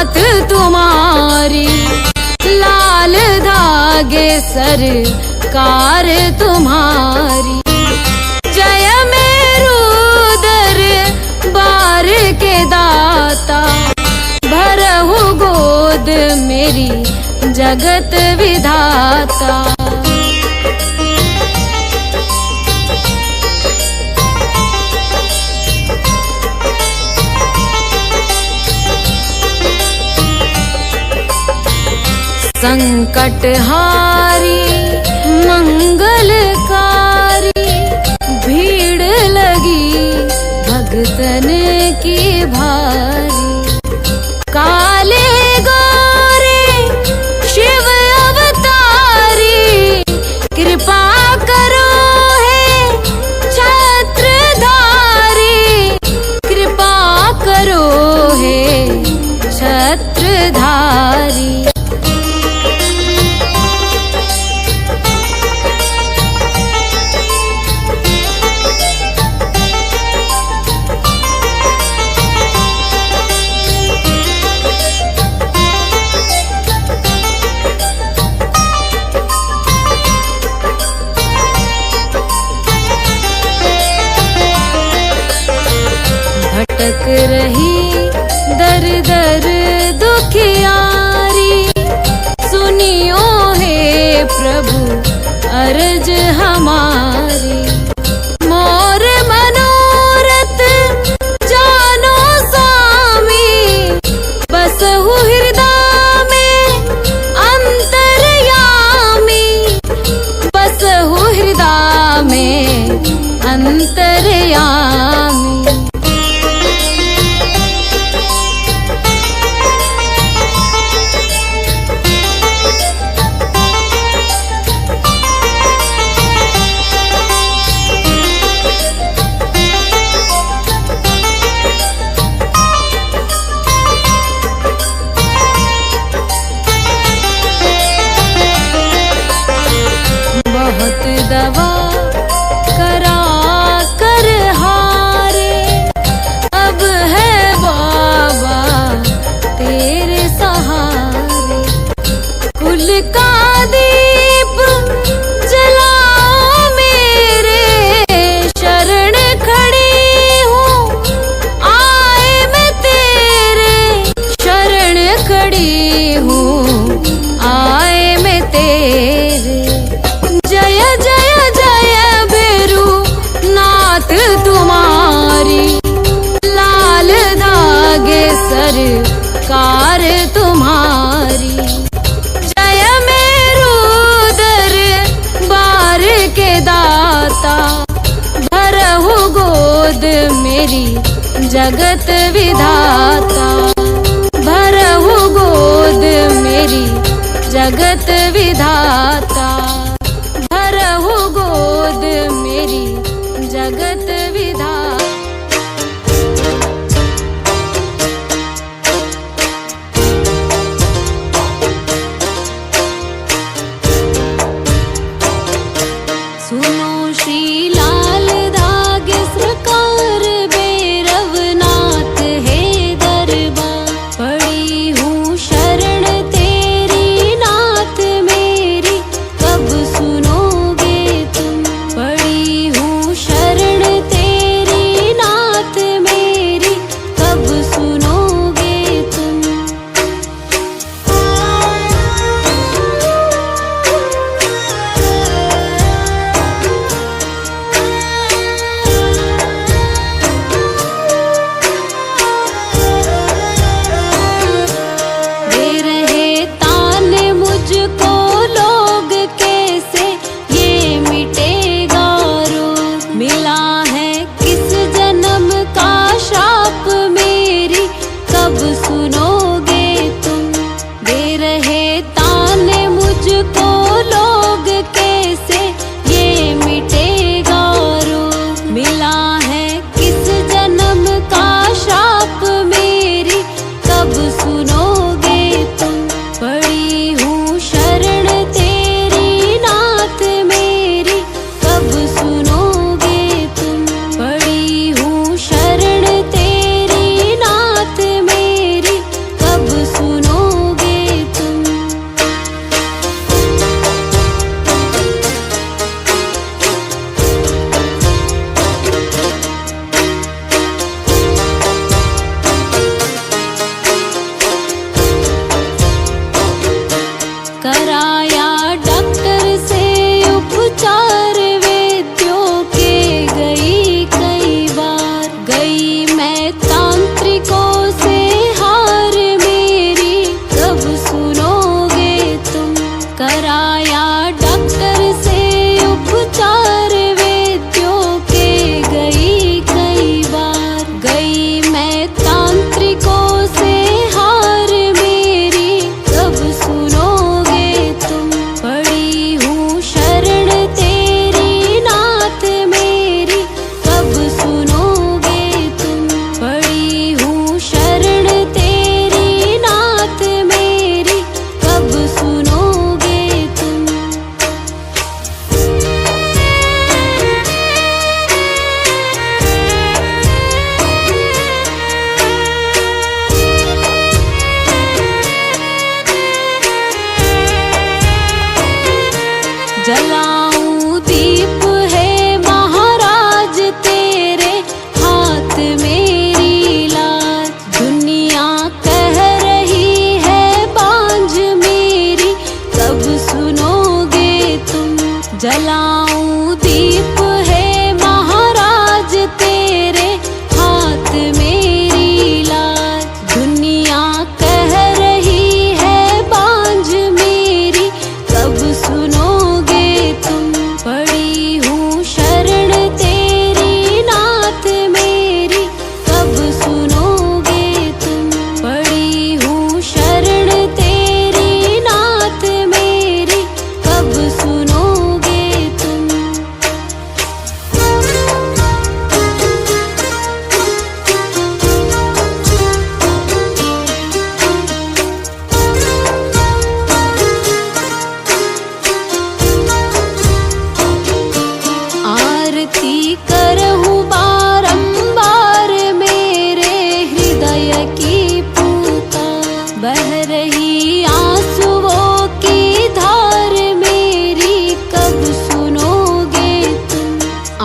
नाथ तुम्हारी, लाल धागे सरकार तुम्हारी। जय मेरू दरबार के दाता, भरहु गोद मेरी जगत विधाता। संकटहारी मंगलकारी, भीड़ लगी भगतन की भारी। काले गोरे शिव अवतारी, कृपा करो हे छत्रधारी, कृपा करो हे छत्रधारी। भटक रही दर दर दुखियारी, सुनियो हे प्रभु अर्ज हमारी। मोर मनोरथ जानो स्वामी, बसहु हृदय में अंतर्यामी, बसहु हृदय में अंतर्यामी। बहुत दवा करा कर हारे, अब है बाबा तेरे सहारे। कुल का दीप जलाओ मेरे, शरण खड़ी हूँ आए मैं तेरे, शरण खड़ी हूँ आए मैं तेरे। जय जय जय भैरू नाथ तुम्हारी, लाल धागे सरकार तुम्हारी। जय मेरू दरबार के दाता, भरहु गोद मेरी जगत विधाता। भरहु गोद मेरी जगत विधाता, भरहु गोद मेरी जगत विधाता। सुनो श्री लाल धागे सरकार, भैरवनाथ है दरबार। पड़ी हूँ शरण तेरी नाथ मेरी, कब कराया डॉक्टर से उपचार वैद्यों के गई कई बार, गई मैं तांत्रिकों से हार मेरी कब सुनोगे तुम। कराया डॉक्टर से उपचार वैद्यों के गई कई बार, गई मैं तांत्रिकों से हार मेरी कब सुनोगे तुम। पड़ी हूँ शरण तेरी नाथ मेरी कब सुनोगे तुम। पड़ी हूँ शरण तेरी नाथ मेरी कब सुनोगे तुम। जलाऊं दीप है महाराज तेरे हाथ मेरी लाज, दुनिया कह रही है बांझ मेरी कब सुनोगे तुम। जलाऊं दीप है महाराज तेरे हाथ मेरी लाज, दुनिया कह रही है बांझ मेरी कब सुनोगे तुम। पड़ी हूँ शरण तेरी नाथ मेरी कब सुनोगे तुम। पड़ी हूँ शरण तेरी नाथ मेरी कब सुनोगे तुम। आरती करहूँ बारंबार मेरे हृदय की पुकार, बह रही आंसुओं की धार मेरी कब सुनोगे तुम।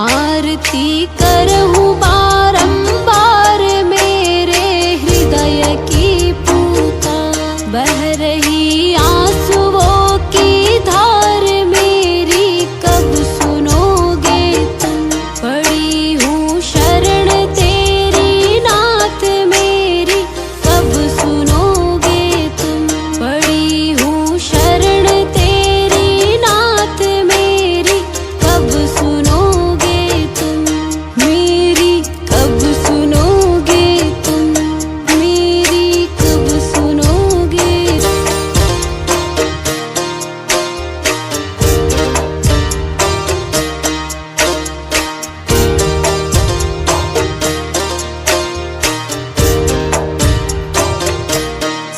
आरती करहूँ बारंबार मेरे हृदय की पुकार, बह रही आंसुओं की धार मेरी कब सुनोगे तुम। पड़ी हूँ शरण तेरी नाथ मेरी कब सुनोगे तुम। पड़ी हूँ शरण तेरी नाथ मेरी कब सुनोगे तुम। मेरी कब सुनोगे तुम। मेरी कब सुनोगे।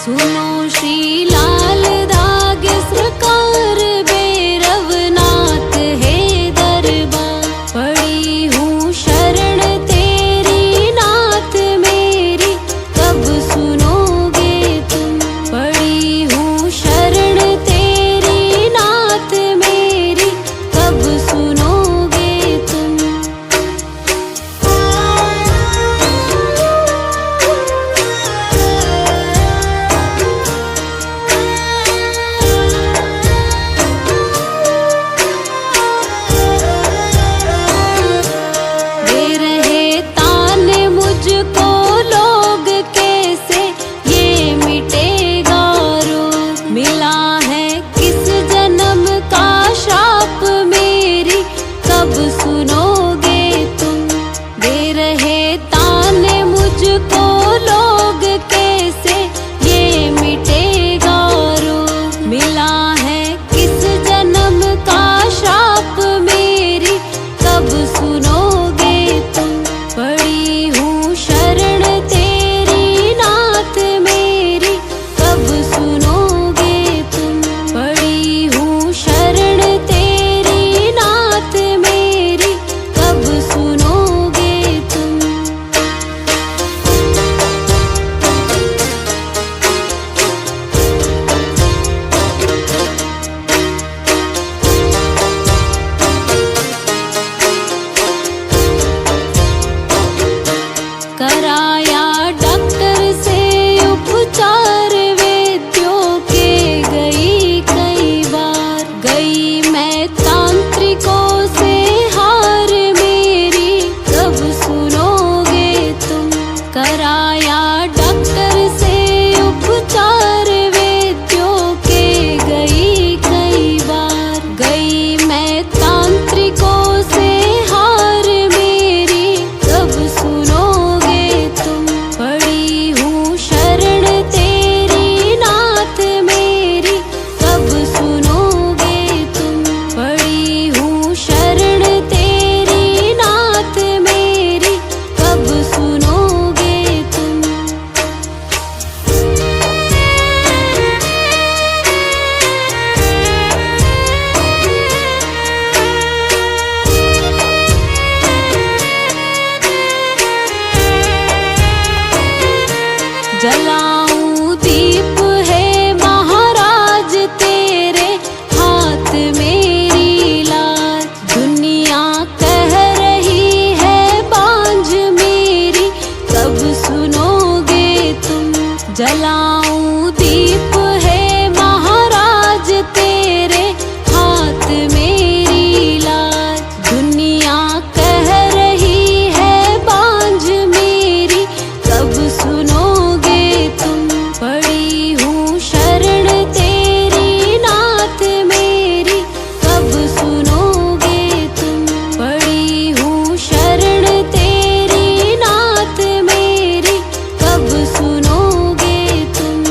सुनो श्री लाल धागे सरकार भैरवनाथ है दरबार। पड़ी हूँ शरण तेरी नाथ मेरी कब सुनोगे तुम। पड़ी हूँ शरण तेरी नाथ मेरी कब सुनोगे तुम। दे रहे ताने मुझको लोग कैसे ये मिटेगा रोग। मिला है किस जन्म का श्राप मेरी कब सुनोगे तुम। दे रहे ताने मुझको लोग कैसे ये मिटेगा रोग। मिला है किस जन्म का श्राप मेरी कब सुनोगे तुम। पड़ी हूँ शरण तेरी नाथ मेरी कब सुनोगे तुम। पड़ी हूँ शरण तेरी नाथ मेरी कब सुनोगे तुम। कराया डॉक्टर से उपचार वैद्यों के गई कई कराया डॉक्टर से उपचार वैद्यों के गई कई बार, गई मैं तांत्रिकों से हार मेरी कब सुनोगे तुम। पड़ी हूँ शरण तेरी नाथ मेरी कब सुनोगे तुम। पड़ी हूँ शरण तेरी नाथ मेरी कब सुनोगे तुम। जलाऊं दीप है महाराज तेरे हाथ मेरी लाज। दुनिया कह रही है बांझ मेरी कब सुनोगे तुम। जलाऊं दीप है महाराज तेरे हाथ मेरी लाज। दुनिया कह रही है बांझ मेरी कब सुनोगे तुम। पड़ी हूँ शरण तेरी नाथ मेरी कब सुनोगे तुम। पड़ी हूँ शरण तेरी नाथ मेरी कब सुनोगे तुम।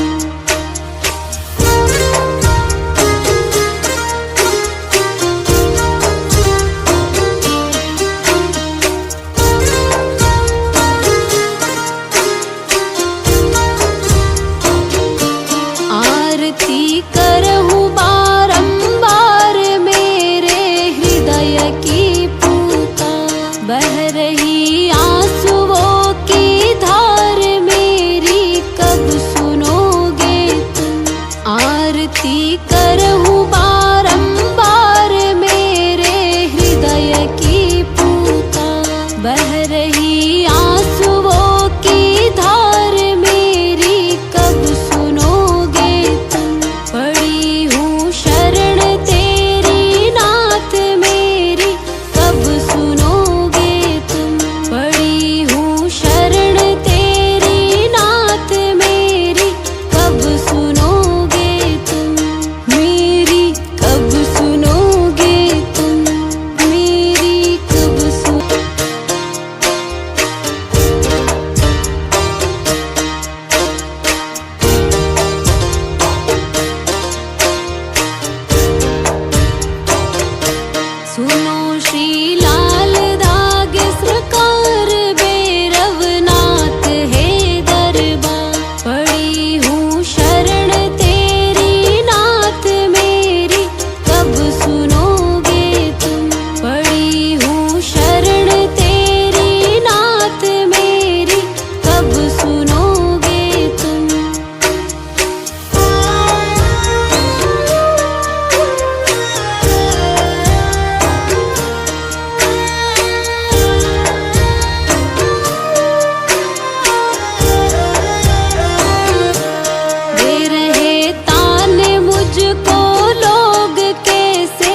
आरती करहूँ बारंबार मेरे हृदय की पुकार। बह रही आंसुओं की धार मेरी कब सुनोगे तुम। आरती करहूँ बारंबार मेरे हृदय की पुकार। बह रही आंसुओं की धार मेरी कब सुनोगे तुम। पड़ी हूँ शरण तेरी नाथ मेरी कब सुनोगे तुम। पड़ी हूँ शरण तेरी नाथ मेरी कब सुनोगे तुम। मेरी कब सुनोगे तुम। मेरी कब सुन। सुनो श्री लाल धागे सरकार भैरवनाथ है दरबार। पड़ी हूँ शरण तेरी नाथ मेरी कब सुनोगे तुम। पड़ी हूँ शरण तेरी नाथ मेरी कब सुनोगे तुम। दे रहे ताने मुझको लोग कैसे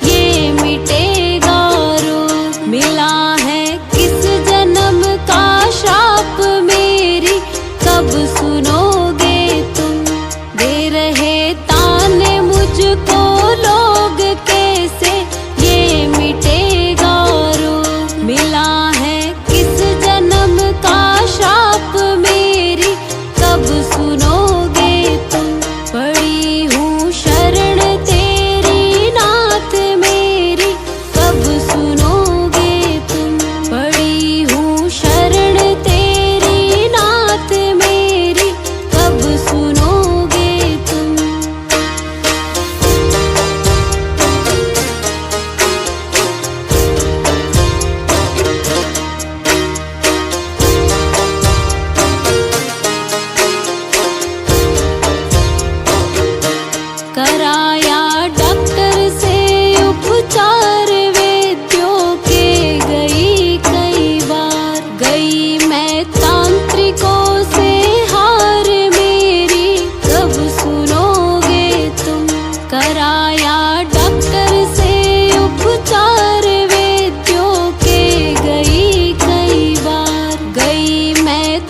ये मिटेगा रोग। मिला है किस जन्म का श्राप मेरी कब सुनोगे तुम। दे रहे ताने मुझको लोग कैसे ये मिटेगा रोग। मिला है किस जन्म का श्राप मेरी कब सुनोगे तुम। पड़ी हूँ शरण तेरी नाथ मेरी कब सुनोगे तुम। पड़ी हूँ शरण तेरी नाथ मेरी कब सुनोगे तुम। कराया डॉक्टर से उपचार वैद्यों के गई कई बार, गई मैं तांत्रिकों से हार मेरी कब सुनोगे तुम। कराया डॉक्टर से उपचार वैद्यों के गई कई बार, गई मैं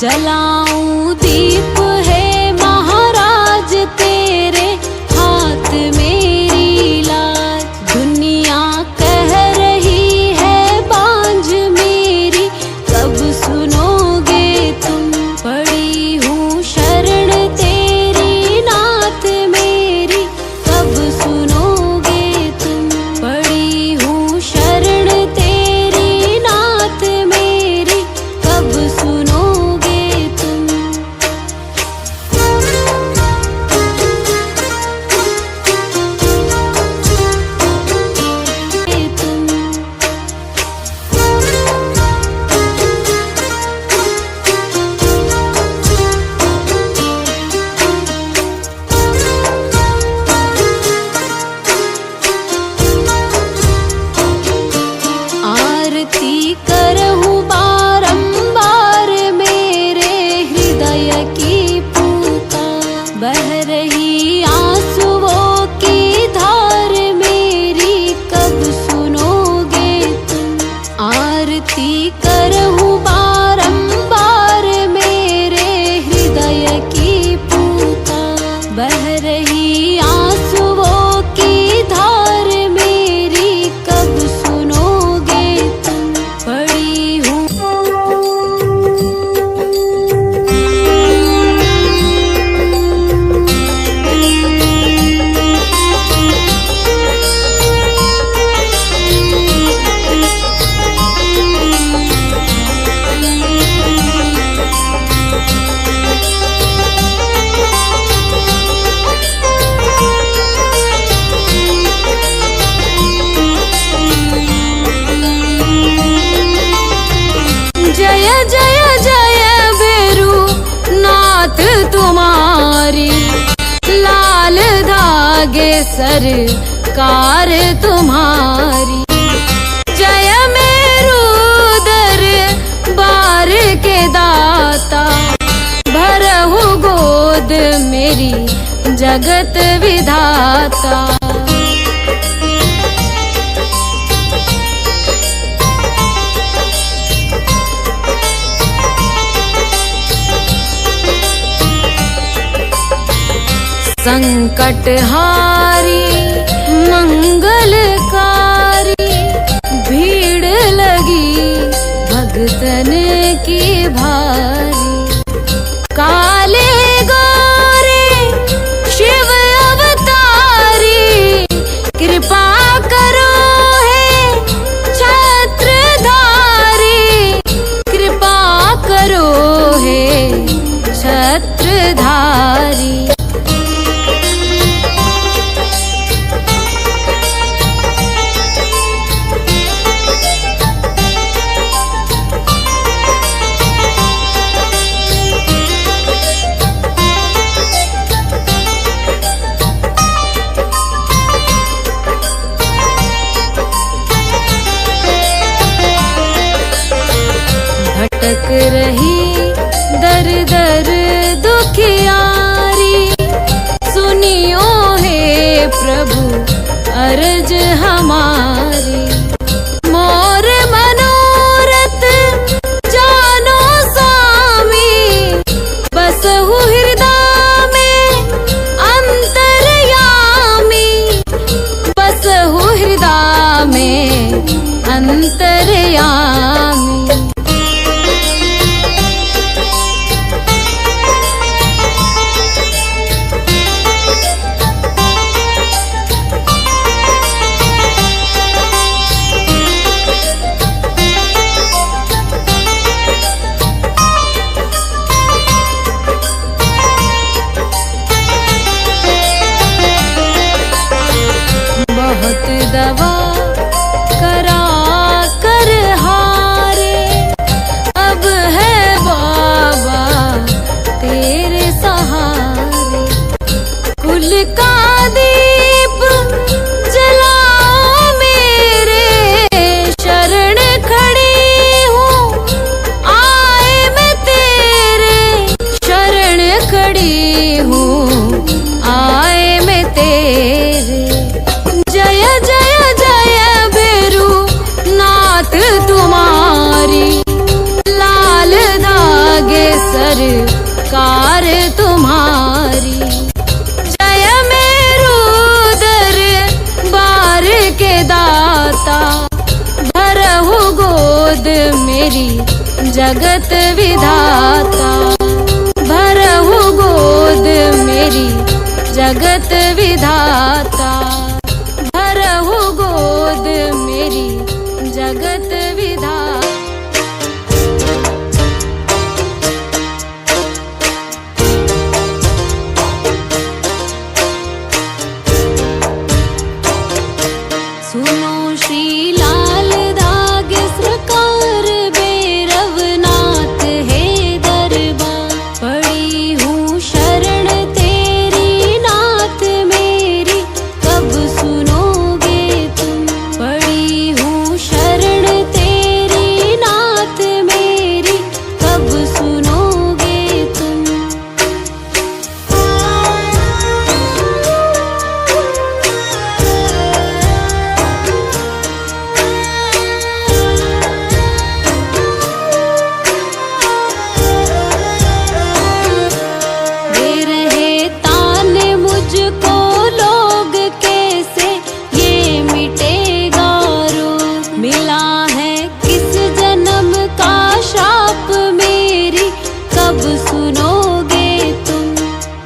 जलाऊं दीप है महाराज तेरे हाथ मेरी लाज। दुनिया कह रही है बांझ मेरी, कब सुनोगे तुम। पड़ी हूँ शरण तेरी नाथ मेरी, कब सुनोगे तुम। पड़ी हूँ शरण तेरी नाथ मेरी, कब सुनोगे तुम। आरती करहूँ बारंबार मेरे हृदय की पुकार। बह रही आंसुओं की धार मेरी, कब सुनोगे तुम। आरती करहूँ बारंबार मेरे हृदय की पुकार। बह रही आंसुओं की धार मेरी, कब सुनोगे तुम। पड़ी हूँ जय जय जय बेरू नाथ तुम्हारी। लाल धागे सरकार तुम्हारी। जय मेरू दरबार के दाता। भरहु गोद मेरी जगत विधाता। संकटहारी मंगलकारी। भीड़ लगी भगतन की भारी। काले गोरे शिव अवतारी। कृपा करो हे छत्रधारी। कृपा करो हे छत्रधारी। भटक रही दर दर दुखियारी। सुनियो हे प्रभु अर्ज हमारी। मोर मनोरथ जानो स्वामी। बसहु हृदय में अंतर्यामी। बसहु हृदय में अंतर्यामी। मेरी जगत विधाता। भरहु गोद मेरी जगत विधाता। भरहु गोद मेरी जगत विधाता। सुनो श्री लाल दाग सरकार भैरवनाथ है दरबार। पड़ी हूँ शरण तेरी नाथ मेरी, कब सुनोगे तुम। पड़ी हूँ शरण तेरी नाथ मेरी, कब सुनोगे तुम। मुझको लोग कैसे ये मिटेगा रोग। मिला है किस जन्म का श्राप मेरी, कब सुनोगे तुम।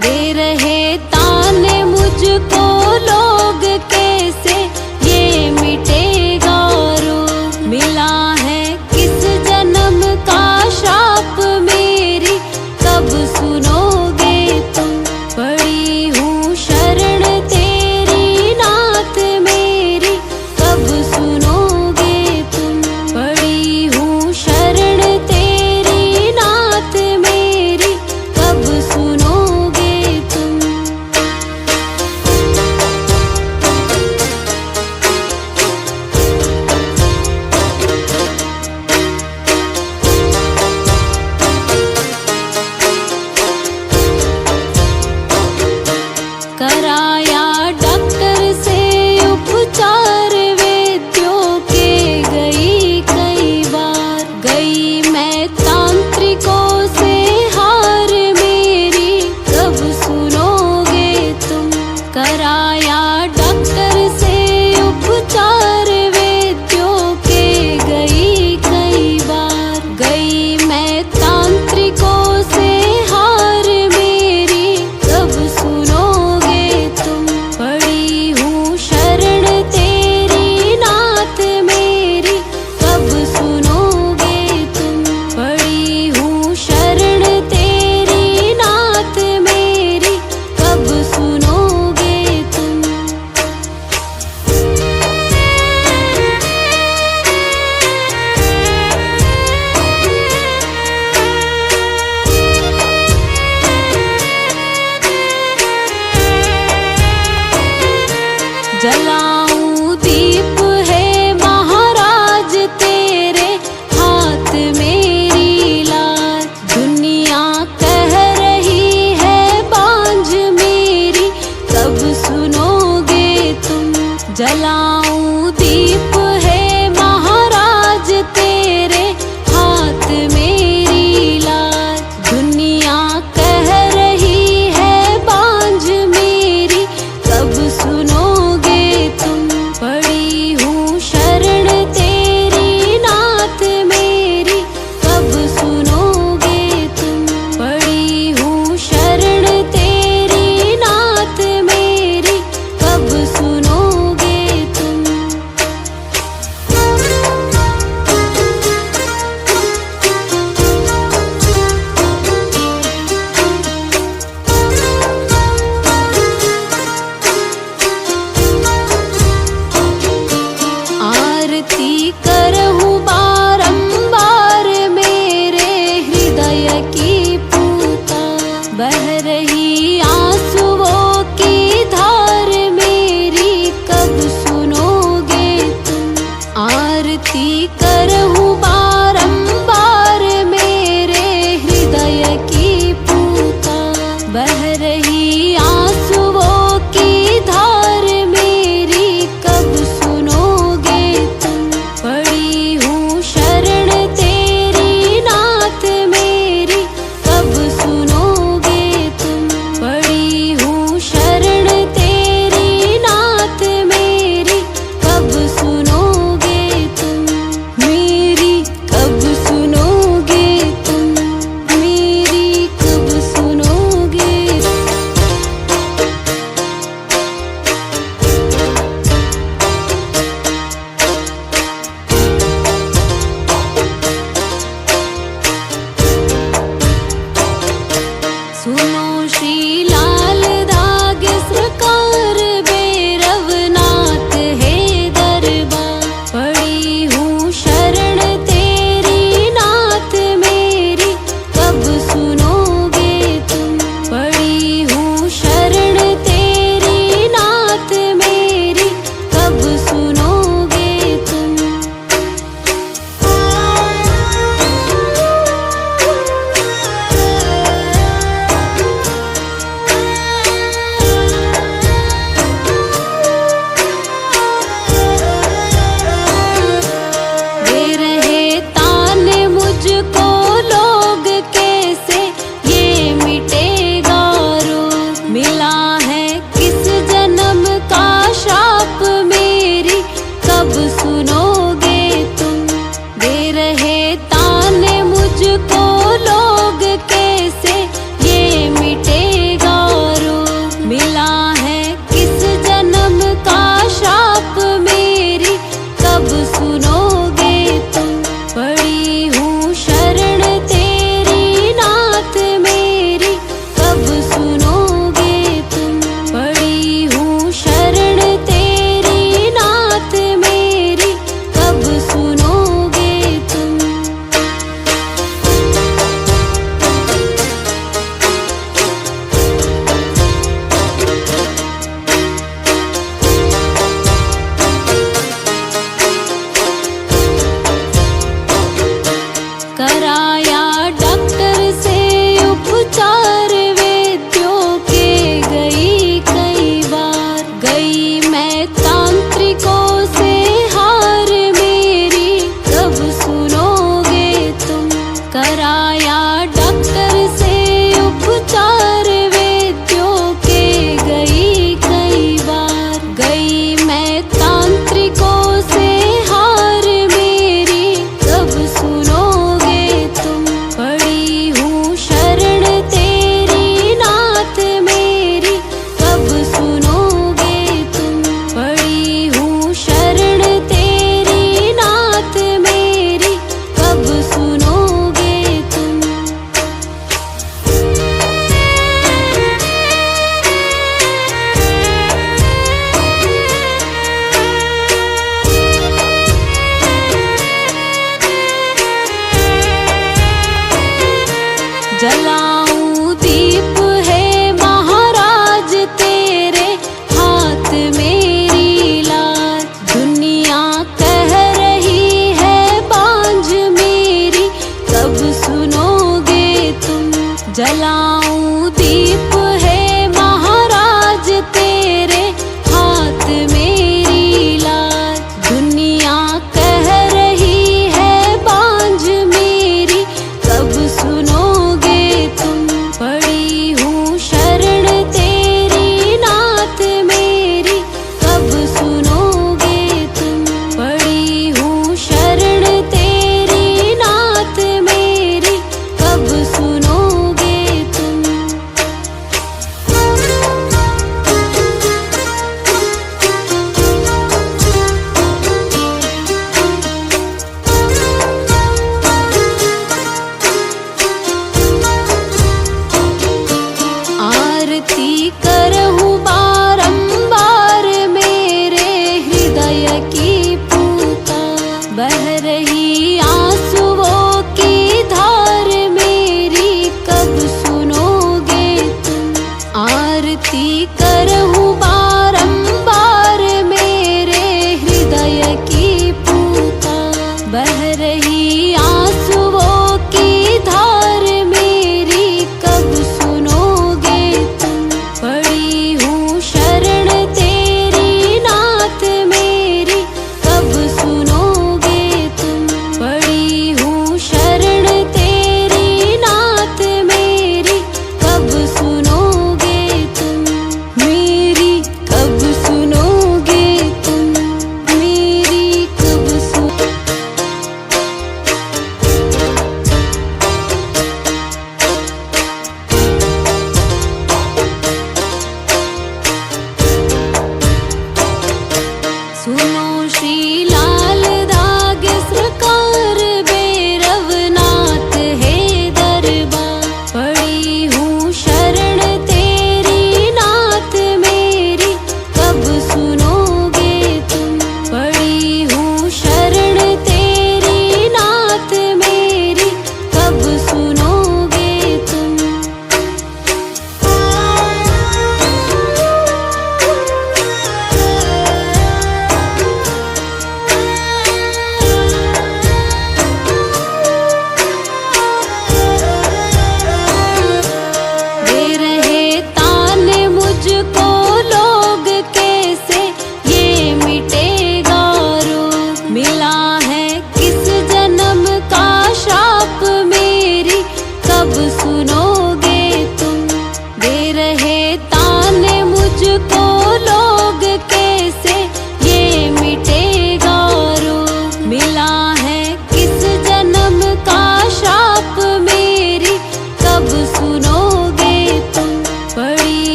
दे रहे ताने मुझको लोग कैसे ये मिटेगा रोग। मिला है किस जन्म का श्राप मेरी, कब सुनोगे तुम। पड़ी हूँ शरण तेरी नाथ मेरी, कब सुनोगे तुम। पड़ी हूँ शरण तेरी नाथ मेरी, कब सुनोगे तुम। कराया डॉक्टर से उपचार वैद्यों के गई कई बार। गई मैं तांत्रिकों से हार मेरी, कब सुनोगे तुम। कराया डॉक्टर से उपचार वैद्यों के गई कई बार। गई मैं तांत्रिकों से हार मेरी, कब सुनोगे तुम। पड़ी हूँ शरण तेरी नाथ मेरी, कब सुनोगे तुम। पड़ी हूँ शरण तेरी मुझको लोग कैसे ये मिटेगा रोग। मिला है किस जन्म का श्राप मेरी कब सुनोगे तुम। दे रहे ताने मुझको लोग कैसे ये मिटेगा रोग। मिला है किस जन्म का श्राप मेरी कब सुनोगे तुम। पड़ी हूँ शरण तेरी नाथ मेरी कब सुनोगे तुम। पड़ी हूँ शरण तेरी नाथ मेरी कब सुनोगे तुम। कराया डॉक्टर से उपचार वैद्यों के गई कई बार। गई मैं तांत्रिकों से हार मेरी कब सुनोगे तुम। कराया डॉक्टर से उपचार वैद्यों के गई कई बार। गई मैं तांत्रिकों से हार मेरी कब सुनोगे तुम। पड़ी हूँ शरण तेरी नाथ मेरी कब सुनोगे तुम। पड़ी हूँ शरण तेरी नाथ मेरी कब सुनोगे तुम। जलाऊं दीप है महाराज तेरे हाथ मेरी लाज। दुनिया कह रही है बांझ मेरी कब सुनोगे तुम। जलाऊं दीप है महाराज तेरे हाथ मेरी लाज। दुनिया कह रही है बांझ मेरी कब सुनोगे तुम। पड़ी हूँ शरण तेरी नाथ मेरी कब सुनोगे तुम। पड़ी हूँ शरण तेरी नाथ मेरी कब सुनोगे तुम।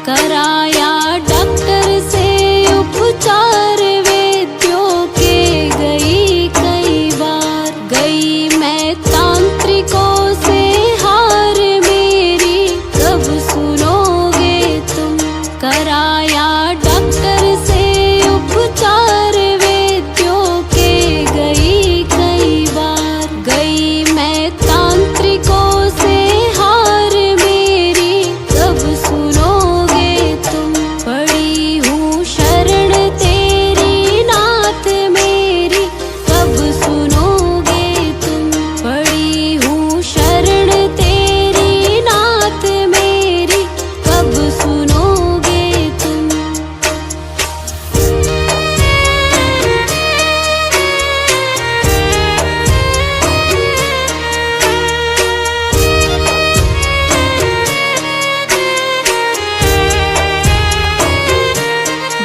कराया डॉक्टर से उपचार वैद्यों के गई कई बार, गई मैं तांत्रिकों से हार मेरी कब सुनोगे तुम। कराया डॉक्टर से उपचार वैद्यों के गई कई बार, गई मैं तांत्रिकों से हार मेरी कब सुनोगे तुम। पड़ी हूँ शरण तेरी नाथ मेरी कब सुनोगे तुम। पड़ी हूँ शरण तेरी नाथ मेरी कब सुनोगे तुम।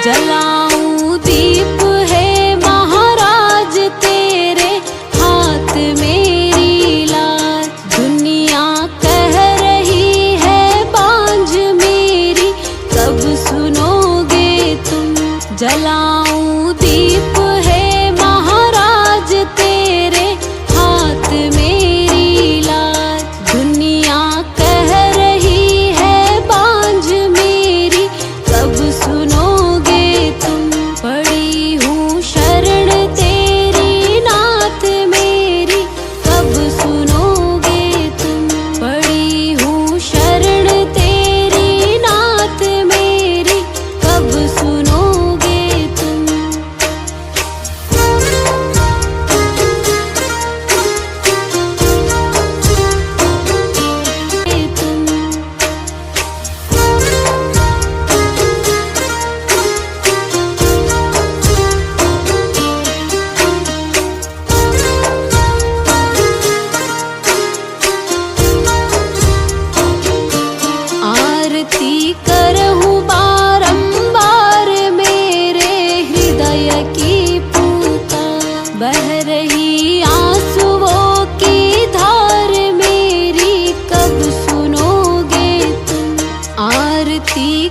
जलाऊं दीप है महाराज तेरे हाथ मेरी लाज, दुनिया कह रही है बांझ मेरी कब सुनोगे तुम। जलाऊं दीप है महाराज तेरे हाथ मेरी लाज, दुनिया कह रही है बांझ मेरी कब सुनोगे तुम। पड़ी हूँ शरण तेरी नाथ मेरी कब सुनोगे तुम। पड़ी हूँ शरण तेरी नाथ मेरी कब सुनोगे तुम। आरती करहूँ बारंबार मेरे हृदय की पुकार, बह रही आंसुओं की धार मेरी कब सुनोगे तुम। आरती